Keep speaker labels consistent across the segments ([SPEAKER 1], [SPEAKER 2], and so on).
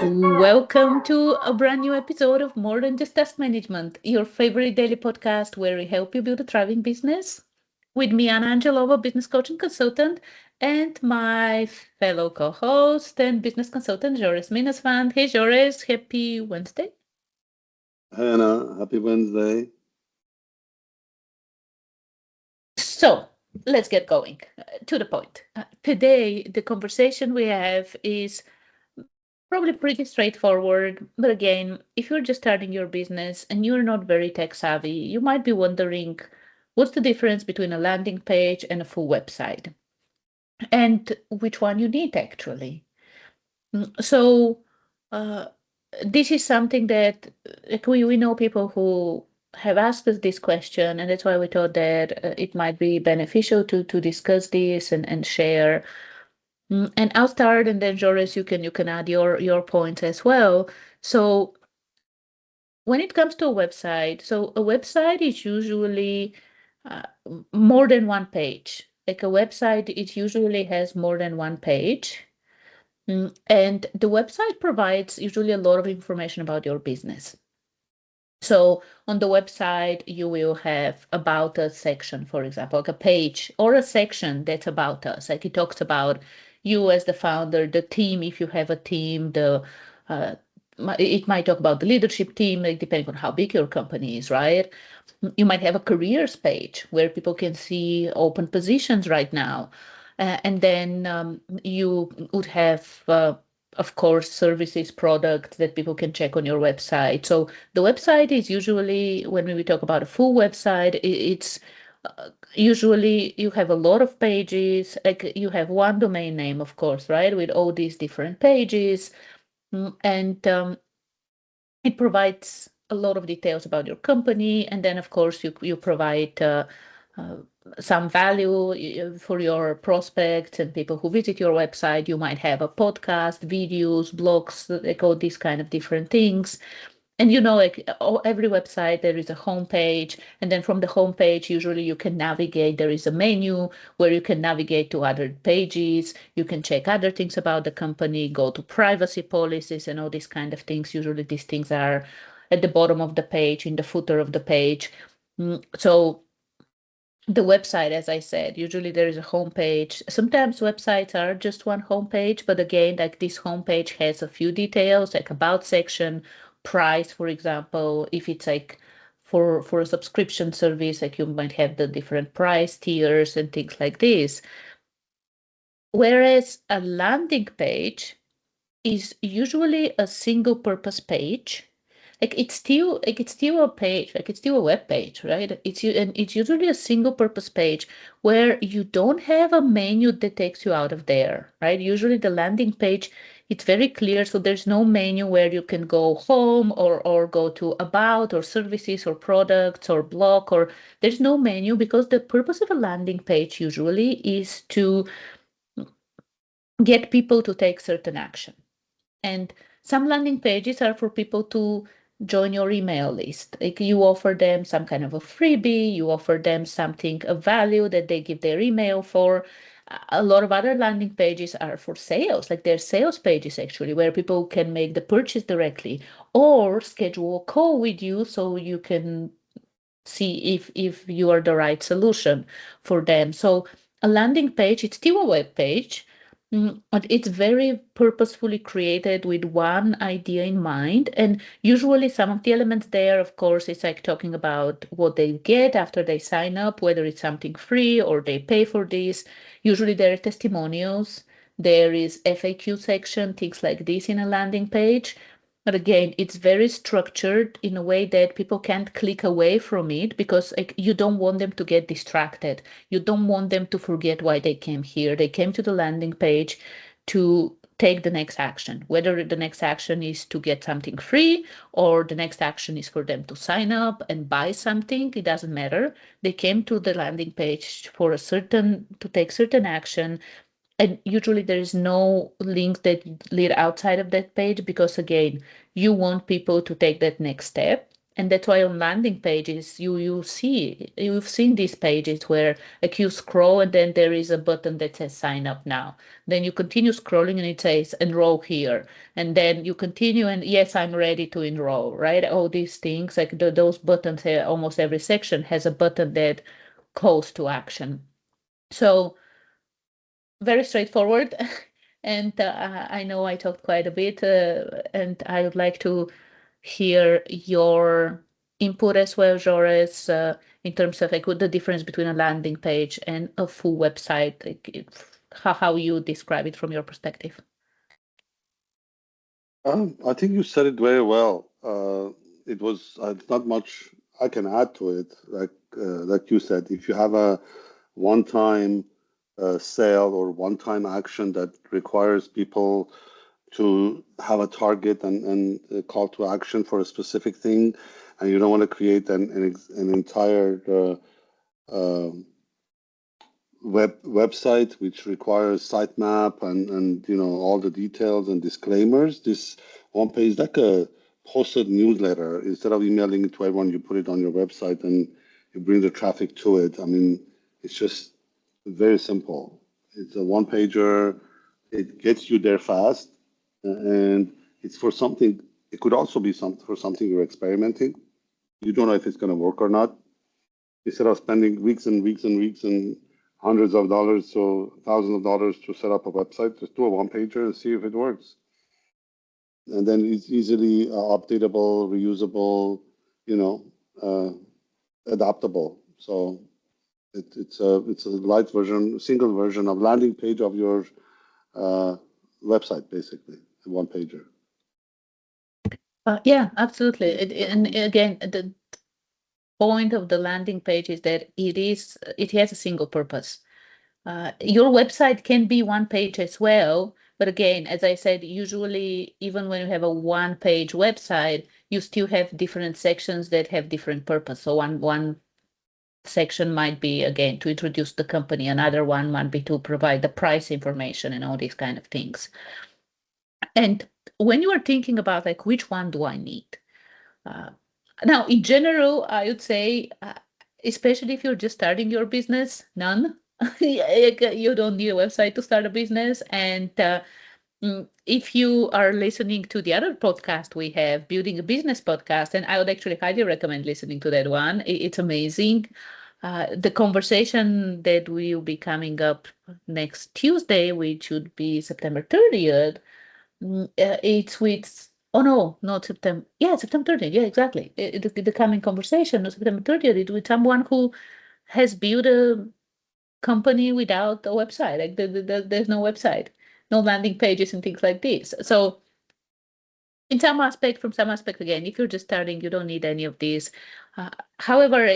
[SPEAKER 1] Welcome to a brand new episode of More Than Just Task Management, your favorite daily podcast where we help you build a thriving business. With me, Anna Angelova, business coach and consultant, and my fellow co-host and business consultant, Joris Minasvan. Hey, Joris, happy Wednesday.
[SPEAKER 2] Hannah, happy Wednesday.
[SPEAKER 1] So, let's get going to the point. Today, the conversation we have is probably pretty straightforward, but again, if you're just starting your business and you're not very tech savvy, you might be wondering what's the difference between a landing page and a full website and which one you need actually. So, uh, this is something that like we know people who have asked us this question, and that's why we thought that it might be beneficial to discuss this and share. And I'll start, and then Joris, you can add your points as well. So when it comes to a website, so a website is usually more than one page. Like a website, it usually has more than one page. And the website provides usually a lot of information about your business. So on the website, you will have about us section, for example, like a page or a section that's about us. Like it talks about you as the founder, the team, if you have a team, uh, it might talk about the leadership team, like depending on how big your company is, right? You might have a careers page where people can see open positions right now. And then you would have, of course, services, products that people can check on your website. So the website is usually, when we talk about a full website, it's usually you have a lot of pages, like you have one domain name, of course, right, with all these different pages. And it provides a lot of details about your company, and then of course you provide uh, some value for your prospects and people who visit your website. You might have a podcast, videos, blogs, like all these kind of different things. And like every website, there is a homepage, and then from the homepage, usually you can navigate. There is a menu where you can navigate to other pages. You can check other things about the company, go to privacy policies, and all these kind of things. Usually, these things are at the bottom of the page, in the footer of the page. So the website, as I said, usually there is a homepage. Sometimes websites are just one homepage, but again, like this homepage has a few details, like about section, price, for example. If it's like for a subscription service, like you might have the different price tiers and things like this. Whereas a landing page is usually a single purpose page. Like it's still a page, like it's still a web page, right? And it's usually a single purpose page where you don't have a menu that takes you out of there, right? Usually the landing page, it's very clear, so there's no menu where you can go home or go to about or services or products or blog, or there's no menu, because the purpose of a landing page usually is to get people to take certain action. And some landing pages are for people to join your email list. Like you offer them some kind of a freebie, you offer them something of value that they give their email for. A lot of other landing pages are for sales, like they're sales pages actually, where people can make the purchase directly or schedule a call with you so you can see if you are the right solution for them. So a landing page, it's still a web page, but it's very purposefully created with one idea in mind. And usually some of the elements there, of course, it's like talking about what they get after they sign up, whether it's something free or they pay for this. Usually there are testimonials. There is FAQ section, things like this in a landing page. But again, it's very structured in a way that people can't click away from it, because like you don't want them to get distracted. You don't want them to forget why they came here. They came to the landing page to take the next action, whether the next action is to get something free or the next action is for them to sign up and buy something. It doesn't matter. They came to the landing page for to take certain action, and usually there is no links that lead outside of that page, because again, you want people to take that next step. And that's why on landing pages, you've seen these pages where like you scroll and then there is a button that says sign up now. Then you continue scrolling and it says enroll here. And then you continue and yes, I'm ready to enroll, right? All these things, like those buttons, almost every section has a button that calls to action. So very straightforward. And I know I talked quite a bit, and I would like to hear your input as well, Joris, in terms of like what the difference between a landing page and a full website, like how you describe it from your perspective.
[SPEAKER 2] I think you said it very well. It was not much I can add to it. Like you said, if you have a one-time sale or one-time action that requires people to have a target and a call to action for a specific thing, and you don't want to create an entire website which requires sitemap and all the details and disclaimers. This one page like a posted newsletter. Instead of emailing it to everyone, you put it on your website and you bring the traffic to it. I mean, it's just very simple. It's a one pager. It gets you there fast, and it's for something. It could also be for something you're experimenting. You don't know if it's going to work or not. Instead of spending weeks and weeks and weeks and hundreds of dollars, so thousands of dollars to set up a website, just do a one pager and see if it works. And then it's easily updatable, reusable, adaptable. So it's a light version, single version of landing page of your website, basically, a one pager.
[SPEAKER 1] Yeah, absolutely. And again, the point of the landing page is that it has a single purpose. Your website can be one page as well, but again, as I said, usually even when you have a one page website, you still have different sections that have different purpose. So one section might be again to introduce the company, another one might be to provide the price information and all these kind of things. And when you are thinking about like which one do I need? Now, in general, I would say, especially if you're just starting your business, none. You don't need a website to start a business. And if you are listening to the other podcast we have, Building a Business podcast, and I would actually highly recommend listening to that one. It's amazing. The conversation that will be coming up next Tuesday, which would be September 30th, it's with, oh no, not September. Yeah, September 30th. Yeah, exactly. The coming conversation on September 30th is with someone who has built a company without a website. Like there's no website, no landing pages and things like this. So from some aspect, again, if you're just starting, you don't need any of these. However,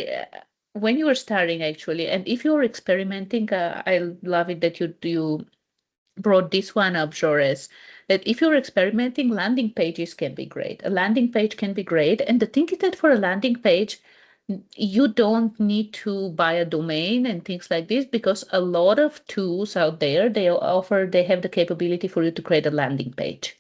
[SPEAKER 1] when you are starting actually, and if you're experimenting, I love it that you brought this one up, Joris, that if you're experimenting, landing pages can be great. A landing page can be great. And the thing is that for a landing page, you don't need to buy a domain and things like this because a lot of tools out there, they have the capability for you to create a landing page.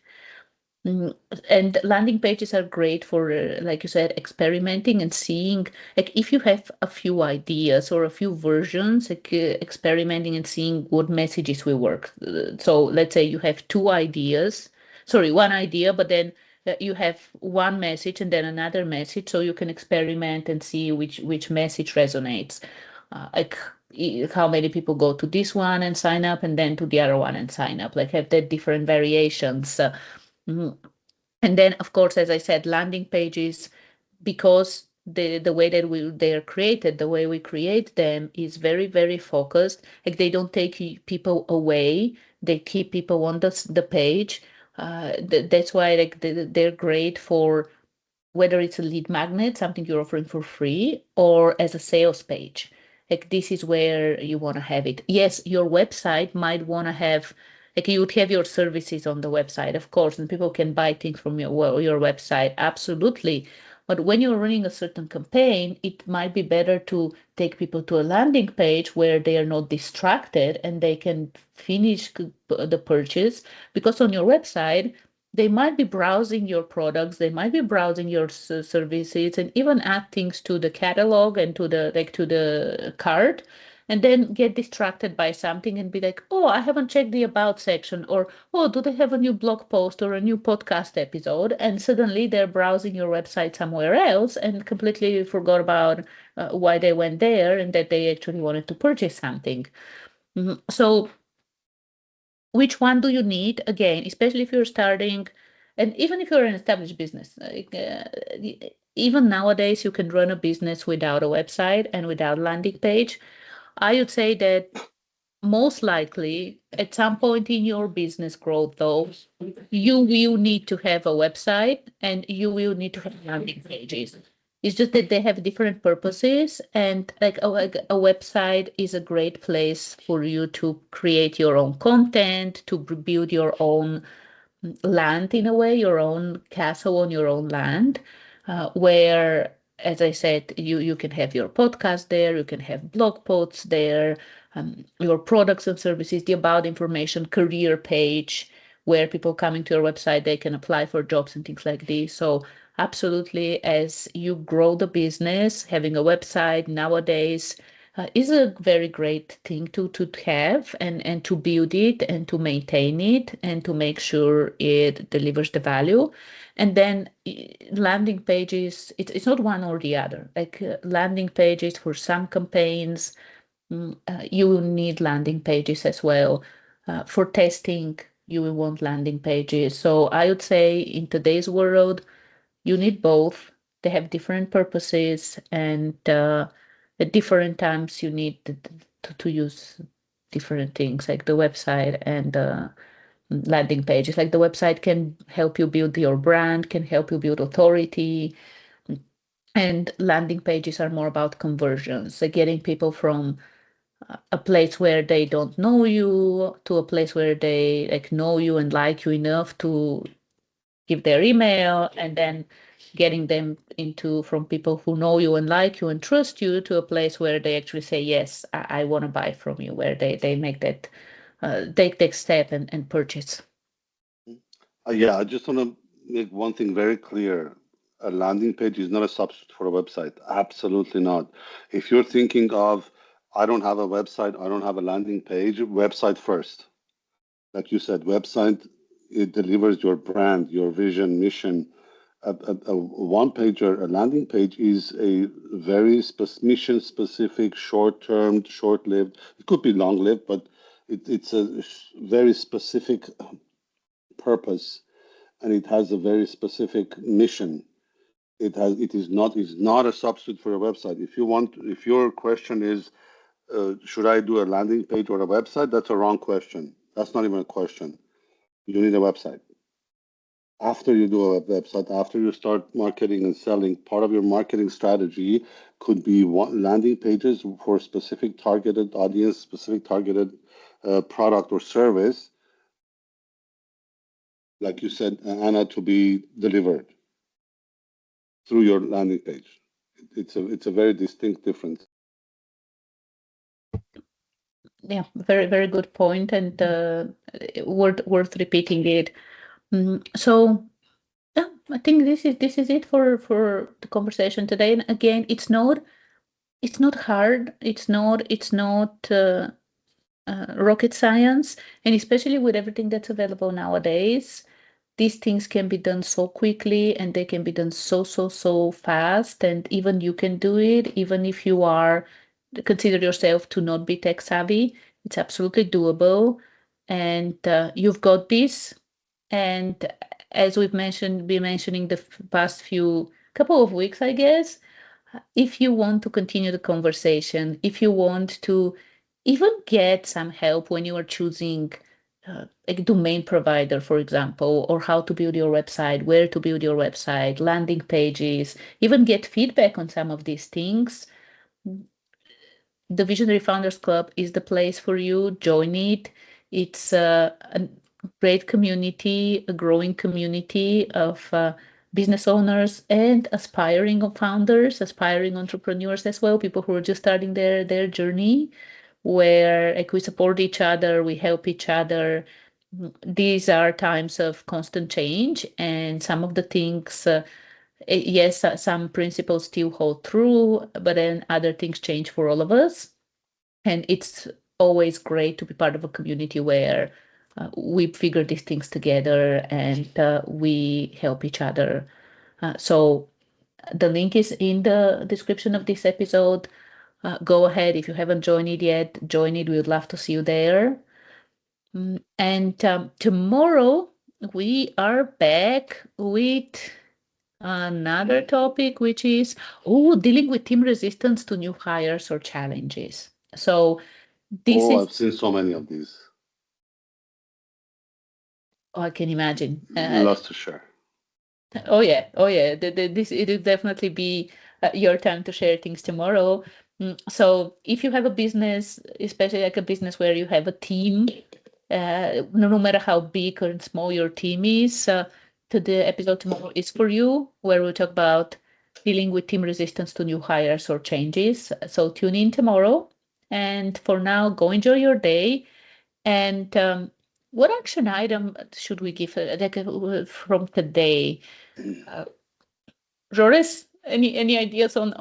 [SPEAKER 1] And landing pages are great for, like you said, experimenting and seeing, like if you have a few ideas or a few versions, like experimenting and seeing what messages will work. So let's say you have one idea, but then you have one message and then another message, so you can experiment and see which message resonates. Like how many people go to this one and sign up and then to the other one and sign up, like have that different variations. And then, of course, as I said, landing pages, because the way that they are created, the way we create them is very, very focused. Like they don't take people away; they keep people on the page. That's why like they're great for whether it's a lead magnet, something you're offering for free, or as a sales page. Like this is where you want to have it. Yes, your website might want to have, like you would have your services on the website, of course, and people can buy things from your website, absolutely. But when you're running a certain campaign, it might be better to take people to a landing page where they are not distracted and they can finish the purchase, because on your website, they might be browsing your products, they might be browsing your services, and even add things to the catalog and to the cart, and then get distracted by something and be like, oh, I haven't checked the about section, or oh, do they have a new blog post or a new podcast episode? And suddenly they're browsing your website somewhere else and completely forgot about why they went there and that they actually wanted to purchase something. So which one do you need? Again, especially if you're starting, and even if you're an established business, even nowadays you can run a business without a website and without landing page. I would say that most likely at some point in your business growth, though, you will need to have a website and you will need to have landing pages. It's just that they have different purposes, and like a website is a great place for you to create your own content, to build your own land in a way, your own castle on your own land, where, as I said, you can have your podcast there, you can have blog posts there, your products and services, the about information, career page, where people coming to your website, they can apply for jobs and things like this. So absolutely, as you grow the business, having a website nowadays is a very great thing to have and to build it and to maintain it and to make sure it delivers the value. And then landing pages, it's not one or the other. Like landing pages for some campaigns, you will need landing pages as well. For testing, you will want landing pages. So I would say in today's world, you need both. They have different purposes, and at different times you need to use different things, like the website and landing pages. Like the website can help you build your brand, can help you build authority, and landing pages are more about conversions, like getting people from a place where they don't know you to a place where they like know you and like you enough to give their email, and then getting them into from people who know you and like you and trust you to a place where they actually say, yes, I want to buy from you, where they make that take that step and purchase.
[SPEAKER 2] Yeah, I just want to make one thing very clear. A landing page is not a substitute for a website. Absolutely not. If you're thinking of, I don't have a website, I don't have a landing page, website first. Like you said, website, it delivers your brand, your vision, mission. A one page or a landing page is a very mission specific, short term, short lived. It could be long lived, but it's a very specific purpose, and it has a very specific mission. It is not a substitute for a website. If your question is, should I do a landing page or a website, that's a wrong question. That's not even a question. You need a website. After you do a website, after you start marketing and selling, part of your marketing strategy could be landing pages for specific targeted audience, specific targeted product or service, like you said, Anna, to be delivered through your landing page. It's a very distinct difference.
[SPEAKER 1] Yeah, very very good point, and worth repeating it. So yeah, I think this is it for the conversation today. And again, it's not hard. It's not rocket science, and especially with everything that's available nowadays, these things can be done so quickly and they can be done so fast, and even you can do it even if you are consider yourself to not be tech savvy. It's absolutely doable, and you've got this. And as we've mentioned, been mentioning the past few couple of weeks, I guess, if you want to continue the conversation, if you want to even get some help when you are choosing a domain provider, for example, or how to build your website, where to build your website, landing pages, even get feedback on some of these things, the Visionary Founders Club is the place for you. Join it. It's a great community, a growing community of business owners and aspiring founders, aspiring entrepreneurs as well, people who are just starting their journey, where like we support each other, we help each other. these are times of constant change, and some of the things, yes, some principles still hold true, but then other things change for all of us. And it's always great to be part of a community where we figure these things together and we help each other. So the link is in the description of this episode. Go ahead. If you haven't joined it yet, join it. We would love to see you there. And tomorrow we are back with another topic, which is dealing with team resistance to new hires or challenges. So this
[SPEAKER 2] I've
[SPEAKER 1] is,
[SPEAKER 2] seen so many of these.
[SPEAKER 1] I can imagine.
[SPEAKER 2] Lots to share.
[SPEAKER 1] Oh yeah, this it will definitely be your time to share things tomorrow. So if you have a business, especially like a business where you have a team, no matter how big or small your team is, to the episode tomorrow is for you, where we'll talk about dealing with team resistance to new hires or changes. So tune in tomorrow. And for now, go enjoy your day. And what action item should we give from today? Joris, any ideas on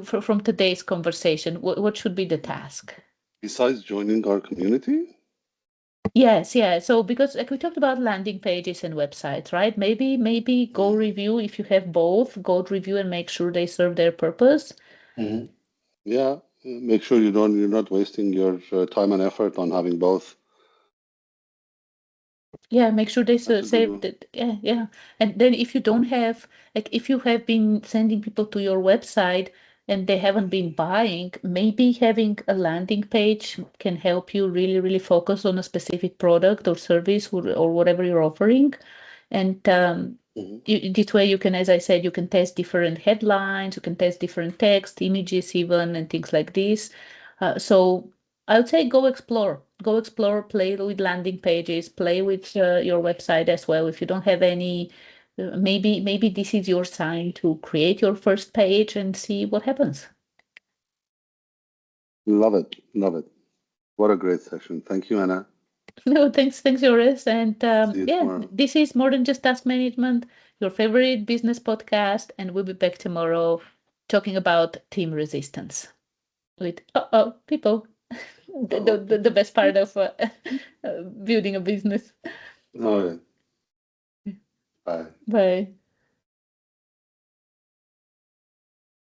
[SPEAKER 1] from today's conversation? What should be the task?
[SPEAKER 2] Besides joining our community?
[SPEAKER 1] Yes, yeah. So because like we talked about landing pages and websites, right? Maybe go review if you have both, go review and make sure they serve their purpose.
[SPEAKER 2] Yeah, make sure you're not wasting your time and effort on having both.
[SPEAKER 1] Yeah, make sure they
[SPEAKER 2] That's a good
[SPEAKER 1] save
[SPEAKER 2] one.
[SPEAKER 1] that. Yeah. And then if you don't have, like, if you have been sending people to your website and they haven't been buying, maybe having a landing page can help you really, really focus on a specific product or service or whatever you're offering. And this way you can, as I said, you can test different headlines, you can test different text, images even, and things like this. So I would say go explore, play with landing pages, play with your website as well. If you don't have any, maybe this is your sign to create your first page and see what happens.
[SPEAKER 2] Love it. Love it. What a great session. Thank you, Anna.
[SPEAKER 1] No, thanks, Joris. And
[SPEAKER 2] See you
[SPEAKER 1] yeah,
[SPEAKER 2] tomorrow.
[SPEAKER 1] this is More Than Just Task Management, your favorite business podcast, and we'll be back tomorrow talking about team resistance with people. The best part of building a business.
[SPEAKER 2] All right. Bye.
[SPEAKER 1] Bye.